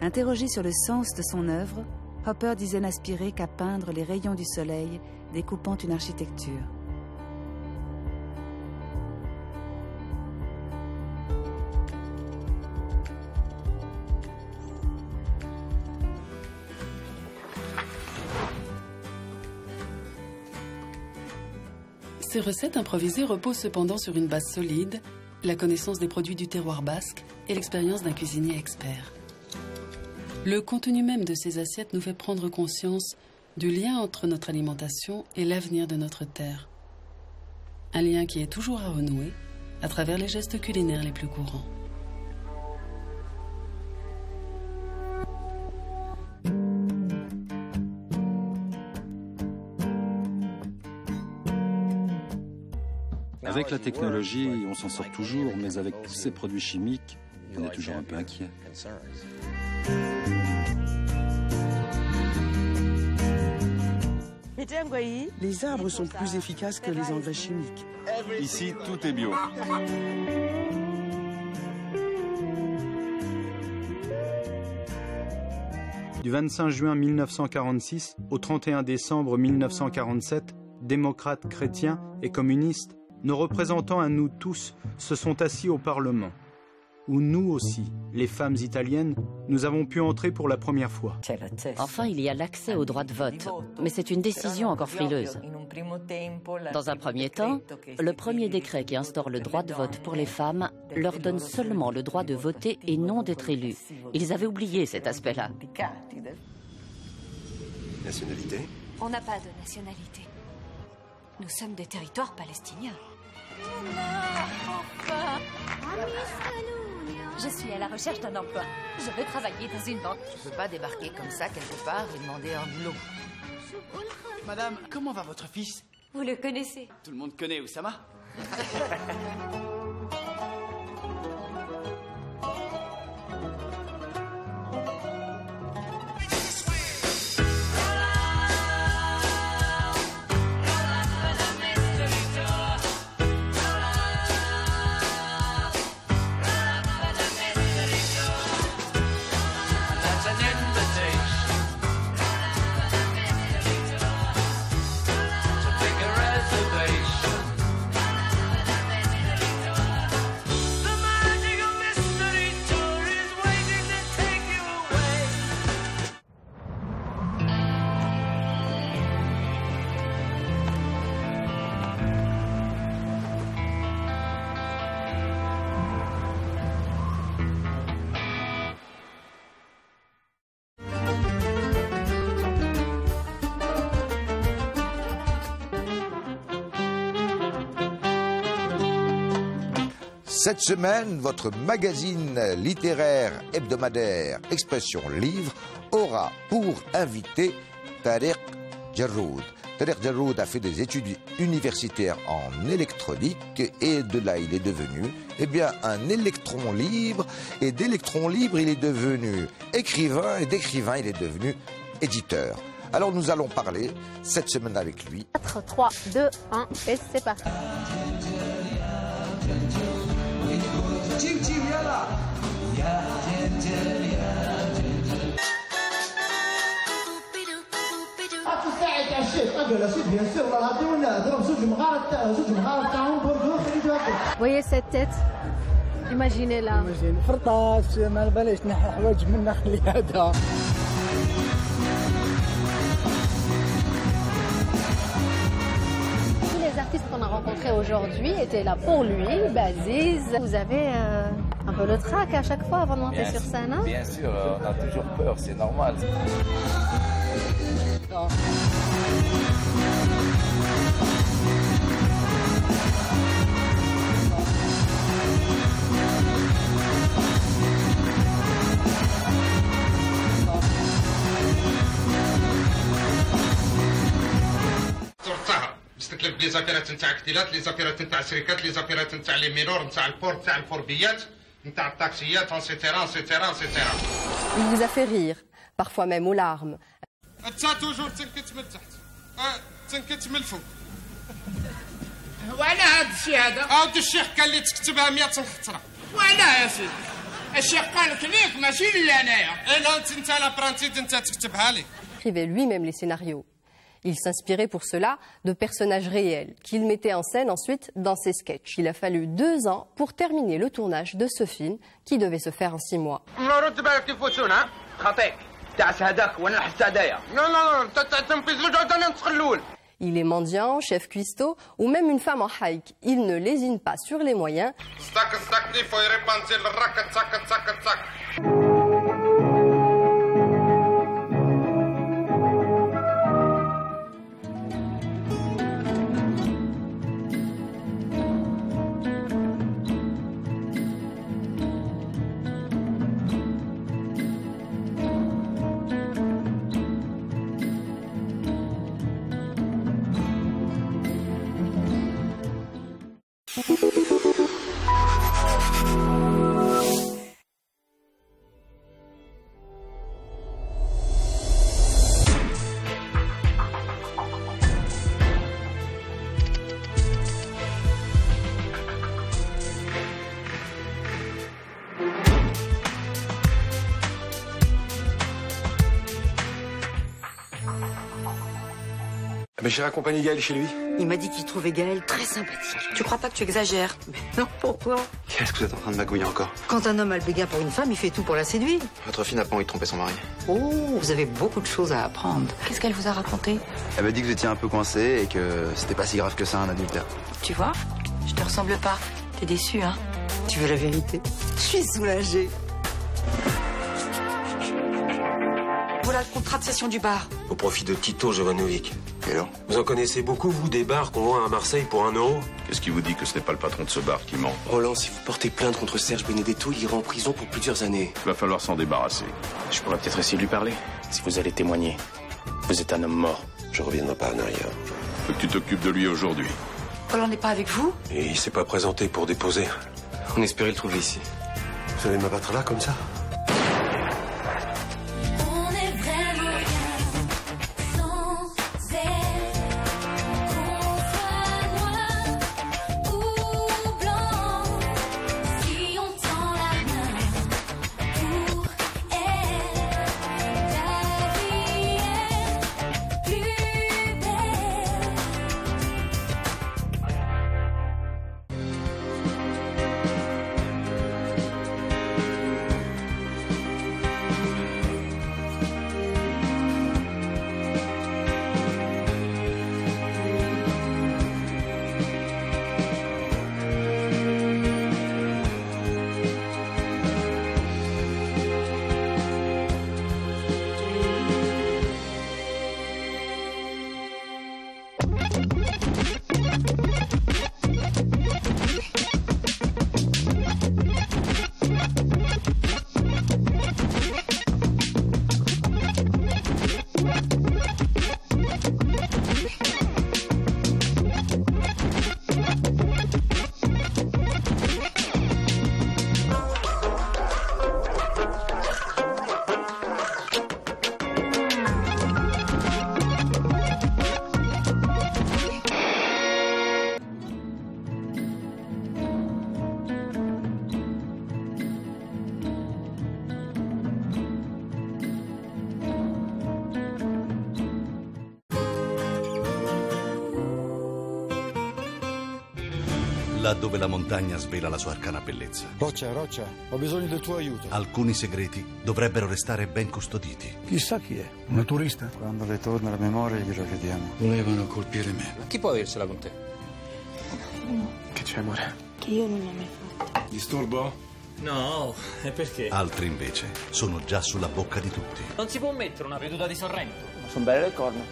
Interrogé sur le sens de son œuvre, Hopper disait n'aspirer qu'à peindre les rayons du soleil découpant une architecture. Ces recettes improvisées reposent cependant sur une base solide, la connaissance des produits du terroir basque et l'expérience d'un cuisinier expert. Le contenu même de ces assiettes nous fait prendre conscience du lien entre notre alimentation et l'avenir de notre terre. Un lien qui est toujours à renouer à travers les gestes culinaires les plus courants. Avec la technologie, on s'en sort toujours, mais avec tous ces produits chimiques, on est toujours un peu inquiet. Les arbres sont plus efficaces que les engrais chimiques. Ici, tout est bio. Du 25 juin 1946 au 31 décembre 1947, démocrates, chrétiens et communistes, nos représentants à nous tous se sont assis au Parlement, où nous aussi, les femmes italiennes, nous avons pu entrer pour la première fois. Enfin, il y a l'accès au droit de vote, mais c'est une décision encore frileuse. Dans un premier temps, le premier décret qui instaure le droit de vote pour les femmes leur donne seulement le droit de voter et non d'être élus. Ils avaient oublié cet aspect-là. Nationalité? On n'a pas de nationalité. Nous sommes des territoires palestiniens. Je suis à la recherche d'un emploi. Je veux travailler dans une banque. Je peux pas débarquer comme ça quelque part et demander un boulot. Madame, comment va votre fils? Vous le connaissez? Tout le monde connaît Oussama. Cette semaine, votre magazine littéraire hebdomadaire Expression Livre aura pour invité Tariq Jarroud. Tariq Jarroud a fait des études universitaires en électronique et de là il est devenu un électron libre, et d'électron libre il est devenu écrivain, et d'écrivain il est devenu éditeur. Alors nous allons parler cette semaine avec lui. 4, 3, 2, 1 et c'est parti. Voyez cette tête, imaginez-la. Tous les artistes qu'on a rencontrés aujourd'hui étaient là pour lui, Baziz. Vous avez un peu le trac à chaque fois avant de monter sur scène, hein? Bien sûr, on a toujours peur, c'est normal. Non. مستكلف لي زابيرات نتاع كتيلات، لي زابيرات نتاع الشركات، لي زابيرات نتاع لي ميرور، نتاع البور، نتاع الفوربيات، نتاع التاكسيات، انسيتيرا انسيتيرا انسيتيرا. Il vous a fait rire, parfois même aux larmes. انت توجور تنكت من تحت، تنكت من الفوق. وانا هاد الشيء هذا؟ عاود الشيخ قال لي تكتبها 100 خطره. وانا يا سيدي؟ écrivait lui-même les scénarios. Il s'inspirait pour cela de personnages réels qu'il mettait en scène ensuite dans ses sketchs. Il a fallu 2 ans pour terminer le tournage de ce film qui devait se faire en 6 mois. Il est mendiant, chef cuistot ou même une femme en hike. Il ne lésine pas sur les moyens. Mais j'ai raccompagné Gaël chez lui. Il m'a dit qu'il trouvait Gaël très sympathique. Tu crois pas que tu exagères? Mais non, pourquoi? Qu'est-ce que vous êtes en train de magouiller encore? Quand un homme a le béguin pour une femme, il fait tout pour la séduire. Votre fille n'a pas envie de tromper son mari. Oh, vous avez beaucoup de choses à apprendre. Qu'est-ce qu'elle vous a raconté? Elle m'a dit que vous étiez un peu coincé et que c'était pas si grave que ça un adultère. Tu vois, je te ressemble pas. T'es déçu, hein? Tu veux la vérité? Je suis soulagée. Voilà le contrat de cession du bar. Au profit de Tito Jovanovic. Et alors? Vous en connaissez beaucoup, vous, des bars qu'on vend à Marseille pour 1 euro? Qu'est-ce qui vous dit que ce n'est pas le patron de ce bar qui ment? Roland, si vous portez plainte contre Serge Benedetto, il ira en prison pour plusieurs années. Il va falloir s'en débarrasser. Je pourrais peut-être essayer de lui parler. Si vous allez témoigner, vous êtes un homme mort. Je reviendrai pas en arrière. Faut que tu t'occupes de lui aujourd'hui. Roland n'est pas avec vous? Et il s'est pas présenté pour déposer. On espérait le trouver ici. Vous allez m'abattre là, comme ça? Là dove la montagna svela la sua arcana bellezza. Roccia, ho bisogno del tuo aiuto. Alcuni segreti dovrebbero restare ben custoditi. Chissà chi è, una turista? Quando le torna la memoria glielo chiediamo. Volevano colpire me. Ma chi può aversela con te? Che c'è, amore? Che io non l'ho mai fatto. Disturbo? No, e perché? Altri invece sono già sulla bocca di tutti. Non si può mettere una veduta di Sorrento. Ma sono belle le corna.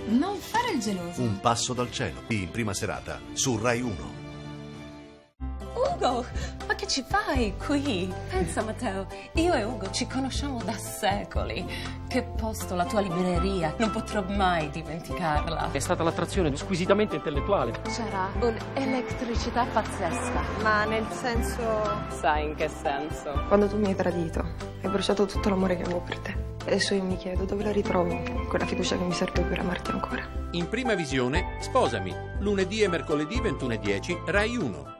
Non fare il geloso. Un passo dal cielo, in prima serata, su Rai 1. Ugo, ma che ci fai qui? Pensa, Matteo, io e Ugo ci conosciamo da secoli. Che posto, la tua libreria, non potrò mai dimenticarla. È stata l'attrazione squisitamente intellettuale. C'era un'elettricità pazzesca. Ma nel senso... Sai in che senso? Quando tu mi hai tradito, hai bruciato tutto l'amore che avevo per te. Adesso io mi chiedo dove la ritrovo, quella fiducia che mi serve per amarti ancora. In prima visione, Sposami, lunedì e mercoledì 21:10, Rai 1.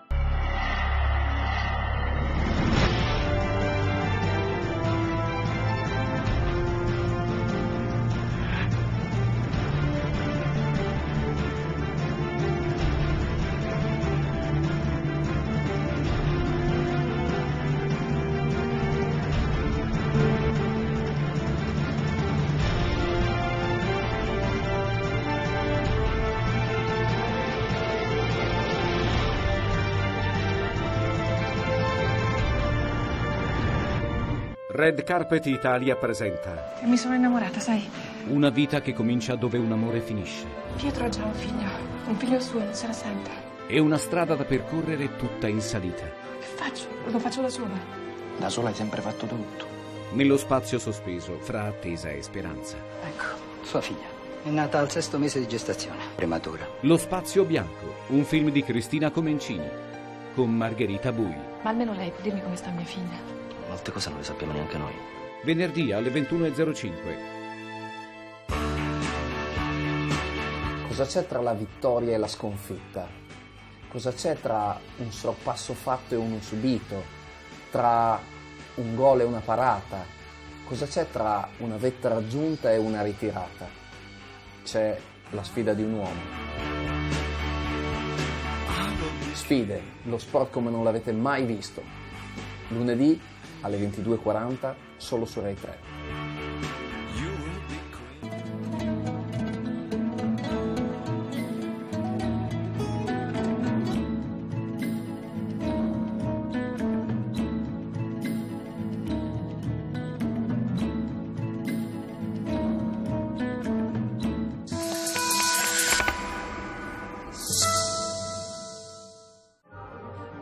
Red Carpet Italia presenta Mi sono innamorata, sai. una vita che comincia dove un amore finisce. Pietro ha già un figlio suo, non se la sente. E una strada da percorrere tutta in salita. Che faccio? Lo faccio da sola. Da sola hai sempre fatto tutto. Nello spazio sospeso fra attesa e speranza. Ecco, sua figlia. È nata al 6° mese di gestazione, prematura. Lo spazio bianco, un film di Cristina Comencini con Margherita Bui. Ma almeno lei può dirmi come sta mia figlia. Molte cose non le sappiamo neanche noi. Venerdì alle 21:05. Cosa c'è tra la vittoria e la sconfitta? Cosa c'è tra un sorpasso fatto e uno subito? Tra un gol e una parata? Cosa c'è tra una vetta raggiunta e una ritirata? C'è la sfida di un uomo. Sfide, lo sport come non l'avete mai visto. Lunedì alle 22:40 solo su Rai 3.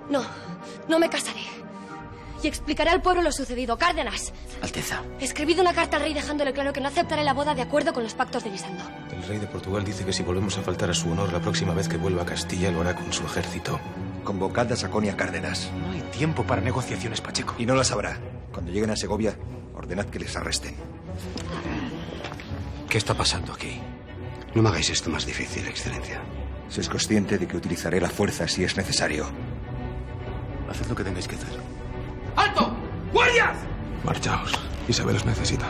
No, no me casaré. Y explicaré al pueblo lo sucedido. Cárdenas. Alteza. He escribido una carta al rey dejándole claro que no aceptaré la boda de acuerdo con los pactos de Lisando. El rey de Portugal dice que si volvemos a faltar a su honor la próxima vez que vuelva a Castilla lo hará con su ejército. Convocad a Saconia Cárdenas. No hay tiempo para negociaciones, Pacheco. Y no las habrá. Cuando lleguen a Segovia, ordenad que les arresten. ¿Qué está pasando aquí? No me hagáis esto más difícil, Excelencia. Sois consciente de que utilizaré la fuerza si es necesario. Haced lo que tengáis que hacer. ¡Alto! ¡Guardias! Marchaos. Isabel os necesita.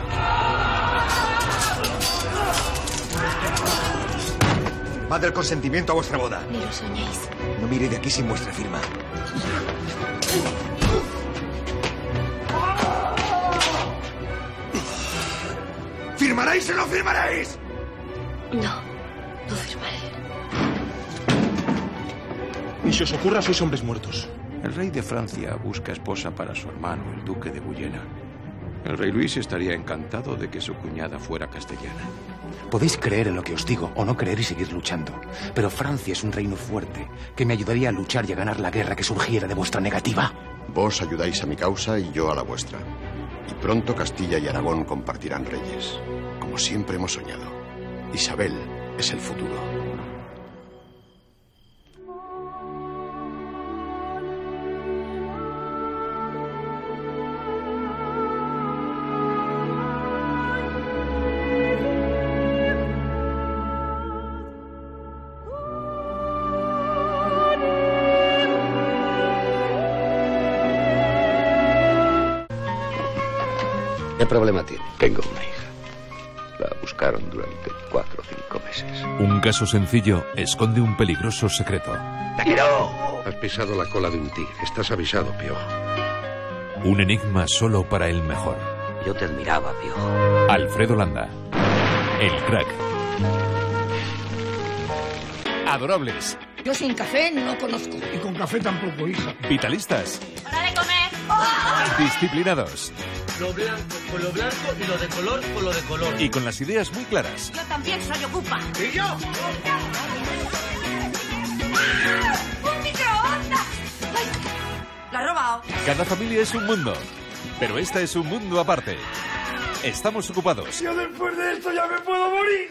Va del consentimiento a vuestra boda. Ni lo soñéis. No me iré de aquí sin vuestra firma. ¿Firmaréis o no firmaréis? No, no firmaré. Ni se os ocurra, sois hombres muertos. El rey de Francia busca esposa para su hermano, el duque de Buyena. El rey Luis estaría encantado de que su cuñada fuera castellana. Podéis creer en lo que os digo o no creer y seguir luchando. Pero Francia es un reino fuerte que me ayudaría a luchar y a ganar la guerra que surgiera de vuestra negativa. Vos ayudáis a mi causa y yo a la vuestra. Y pronto Castilla y Aragón compartirán reyes, como siempre hemos soñado. Isabel es el futuro. ¿Qué problema tiene? Tengo una hija. La buscaron durante 4 o 5 meses. Un caso sencillo esconde un peligroso secreto. ¡Te quiero! Has pisado la cola de un tigre. Estás avisado, Piojo. Un enigma solo para el mejor. Yo te admiraba, Piojo. Alfredo Landa. El crack. Adorables. Yo sin café no conozco. Y con café tampoco, hija. Vitalistas. ¡Hora de comer! Disciplinados. Lo blanco con lo blanco y lo de color con lo de color. Y con las ideas muy claras. Yo también soy ocupa. ¿Y yo? ¡Un microondas! ¡Ay! ¡La he robado! Cada familia es un mundo, pero esta es un mundo aparte. Estamos ocupados. Yo después de esto ya me puedo morir.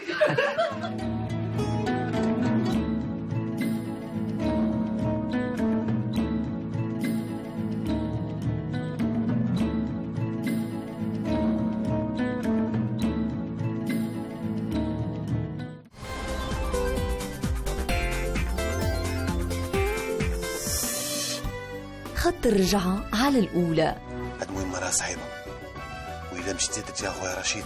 خط الرجعة على الأولى. قد وين مرة صاحبة وإذا مشيتي ترجع خويا رشيد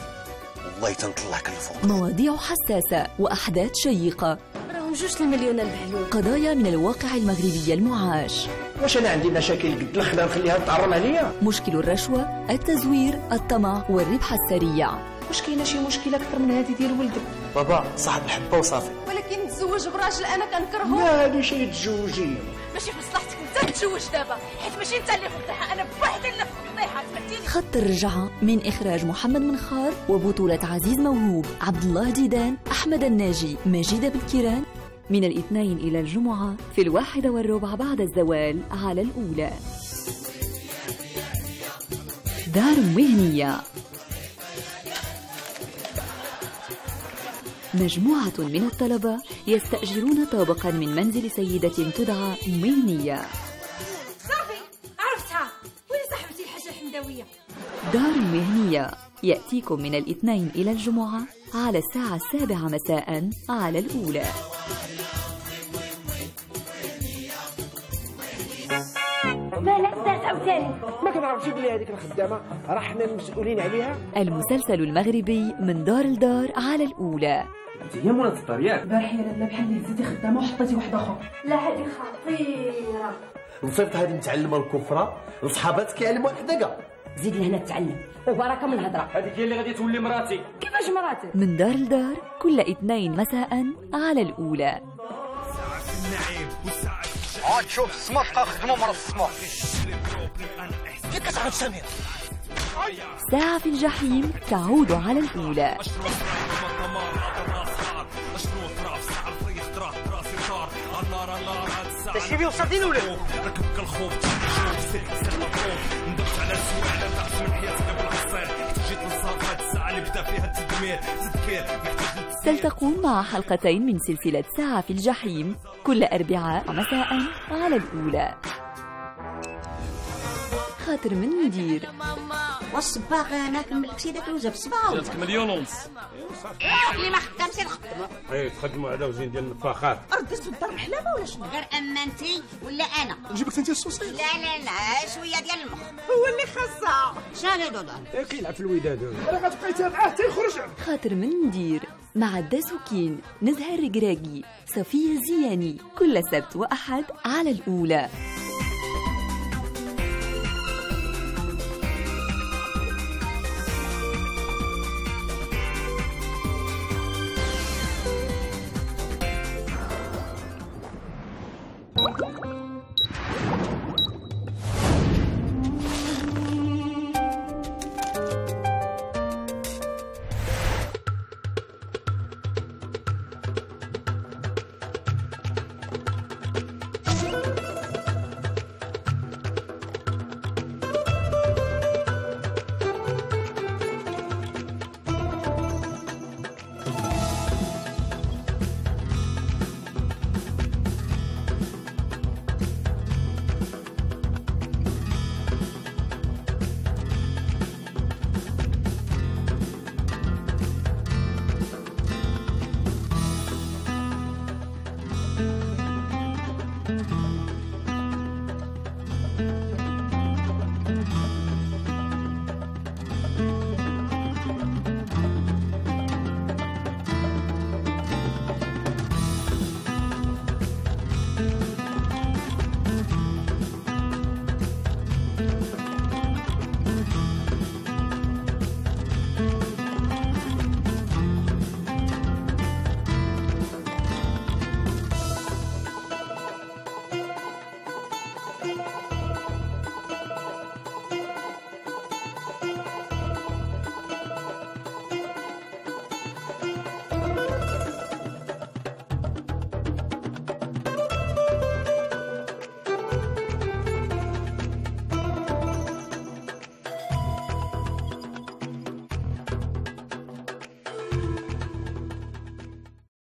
والله تنطلعك لفوق. مواضيع حساسة وأحداث شيقة. راهم 2 مليون البهلول. قضايا من الواقع المغربي المعاش. واش أنا عندي مشاكل قد الخلا نخليها تعرم عليا؟ مشكل الرشوة، التزوير، الطمع والربح السريع. واش كاينه شي مشكله اكثر من هذه ديال ولدك؟ بابا صاحب الحبه وصافي. ولكن تزوج براجل انا كنكرهه. لا هذه شي تزوجي. ماشي في مصلحتك انت تتزوج دابا، حيت ماشي انت اللي في الفضيحه، انا بوحدي اللي في الفضيحه، فهمتيني؟ خط الرجعة من إخراج محمد منخار وبطولة عزيز موهوب، عبد الله ديدان، أحمد الناجي، مجيد بالكيران، من الاثنين إلى الجمعة في 1:15 بعد الزوال على الأولى. دار مهنية، مجموعة من الطلبة يستأجرون طابقا من منزل سيدة تدعى مهنية. صافي عرفتها، وين صاحبتي الحاجة الحمداوية؟ دار مهنية يأتيكم من الاثنين إلى الجمعة على الساعة 7 مساء على الأولى. مالك دارت عاوتاني؟ ما كنعرفش بلي هذيك الخدامه راه حنا المسؤولين عليها. المسلسل المغربي من دار لدار على الأولى. انت هي مولاة الدار ياك؟ البارح يا لاله بحال اللي زيدي خدامه وحطيتي واحده اخرى. لا هذه خطيرة. نصيفط هذه متعلمه الكفره لصحابات كيعلموا الحدقه. زيد لهنا تتعلم وبركه من الهضره. هذيك هي اللي غادي تولي مراتي. كيفاش مراتك؟ من دار لدار كل اثنين مساء على الأولى. عاد شوف السماط خدموا مرة السماط. كيف كتعرف سمير؟ ساعة في الجحيم تعود على الأولى. تشربي وصلتين ولا؟ تلتقون مع حلقتين من سلسلة ساعة في الجحيم كل أربعاء مساء على الأولى. خاطر من مدير والصباغ انا كملت سيدك الوزه بالصباغ. جاتك مليون ونص. اللي ما خدامش نخدمو. اي تخدموا على وزين ديال النفاخات. ردت في الدار محلابه ولا شنو؟ غير اما انت ولا انا. نجيبك انت السوسي. لا لا لا شويه ديال المخ. هو اللي خاصها. شنو دودان؟ كيلعب في الوداد. راه غتبقاي تابعه حتى يخرج. خاطر من مدير مع الدسوكين، نزهة الركراكي، صفية الزياني كل سبت وأحد على الأولى.